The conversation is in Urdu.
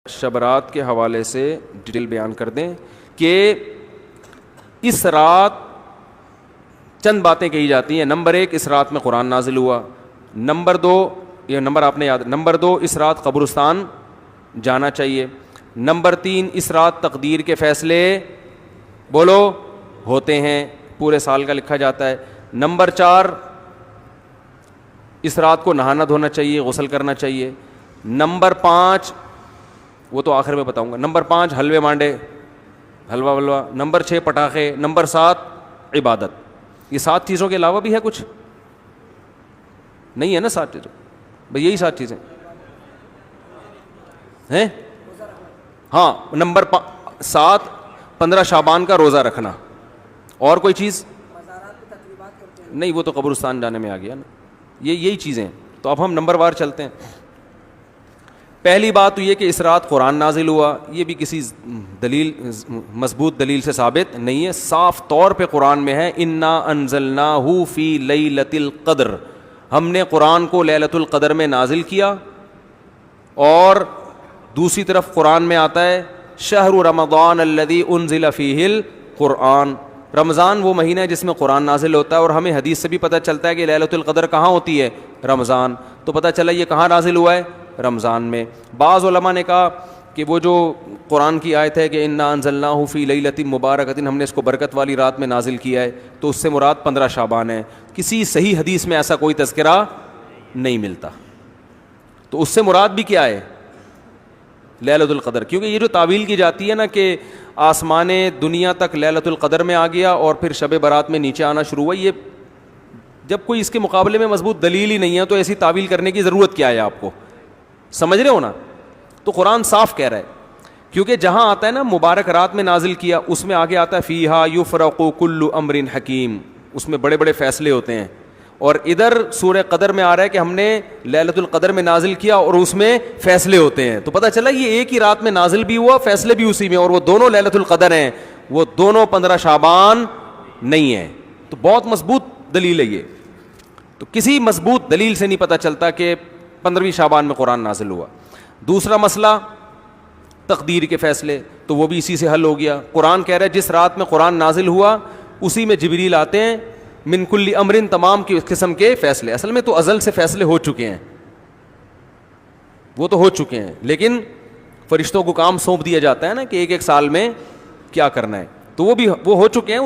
شب رات کے حوالے سے ڈیٹیل بیان کر دیں کہ اس رات چند باتیں کہی جاتی ہیں. نمبر 1 اس رات میں قرآن نازل ہوا. نمبر 2 یہ نمبر آپ نے یاد. نمبر 2 اس رات قبرستان جانا چاہیے. نمبر 3 اس رات تقدیر کے فیصلے بولو ہوتے ہیں, پورے سال کا لکھا جاتا ہے. نمبر 4 اس رات کو نہانا دھونا چاہیے, غسل کرنا چاہیے. نمبر 5 وہ تو آخر میں بتاؤں گا. نمبر 5 حلوے مانڈے, حلوہ ولوا. نمبر 6 پٹاخے. نمبر 7 عبادت. یہ 7 چیزوں کے علاوہ بھی ہے کچھ نہیں ہے نا؟ 7 چیزیں بھئی یہی 7 چیزیں ہیں. ہاں نمبر 7 15 شعبان کا روزہ رکھنا. اور کوئی چیز نہیں, وہ تو قبرستان جانے میں آ گیا نا. یہی چیزیں. تو اب ہم نمبر وار چلتے ہیں. پہلی بات تو یہ کہ اس رات قرآن نازل ہوا. یہ بھی کسی دلیل مضبوط دلیل سے ثابت نہیں ہے, صاف طور پہ قرآن میں ہے انا انزلناہ فی لیلۃ القدر, ہم نے قرآن کو لیلۃ القدر میں نازل کیا. اور دوسری طرف قرآن میں آتا ہے شہر رمضان الذی انزل فیہ القرآن, رمضان وہ مہینہ ہے جس میں قرآن نازل ہوتا ہے. اور ہمیں حدیث سے بھی پتہ چلتا ہے کہ لیلۃ القدر کہاں ہوتی ہے؟ رمضان. تو پتہ چلا یہ کہاں نازل ہوا ہے؟ رمضان میں. بعض علماء نے کہا کہ وہ جو قرآن کی آیت ہے کہ انا انزلناہ فی لیلۃ مبارکۃ, ہم نے اس کو برکت والی رات میں نازل کیا ہے, تو اس سے مراد 15 شعبان ہے. کسی صحیح حدیث میں ایسا کوئی تذکرہ نہیں ملتا. تو اس سے مراد بھی کیا ہے؟ لیلۃ القدر. کیونکہ یہ جو تعویل کی جاتی ہے نا کہ آسمان دنیا تک لیلۃ القدر میں آ گیا اور پھر شب برات میں نیچے آنا شروع ہوا, یہ جب کوئی اس کے مقابلے میں مضبوط دلیل ہی نہیں ہے تو ایسی تعویل کرنے کی ضرورت کیا ہے؟ آپ کو سمجھ رہے ہو نا؟ تو قرآن صاف کہہ رہا ہے. کیونکہ جہاں آتا ہے نا مبارک رات میں نازل کیا, اس میں آگے آتا ہے فیہا یفرق کل امر حکیم, اس میں بڑے بڑے فیصلے ہوتے ہیں. اور ادھر سورہ قدر میں آ رہا ہے کہ ہم نے لیلۃ القدر میں نازل کیا اور اس میں فیصلے ہوتے ہیں. تو پتہ چلا یہ ایک ہی رات میں نازل بھی ہوا, فیصلے بھی اسی میں, اور وہ دونوں لیلۃ القدر ہیں, وہ دونوں 15 شعبان نہیں ہیں. تو بہت مضبوط دلیل ہے یہ. تو کسی مضبوط دلیل سے نہیں پتہ چلتا کہ 15ویں شعبان میں قرآن نازل ہوا. دوسرا مسئلہ تقدیر کے فیصلے, تو وہ بھی اسی سے حل ہو گیا. قرآن کہہ رہا ہے جس رات میں قرآن نازل ہوا اسی میں جبریل آتے ہیں, من کل امر, تمام کی قسم کے فیصلے. اصل میں تو ازل سے فیصلے ہو چکے ہیں, وہ تو ہو چکے ہیں, لیکن فرشتوں کو کام سونپ دیا جاتا ہے نا کہ ایک ایک سال میں کیا کرنا ہے. تو وہ ہو چکے ہیں,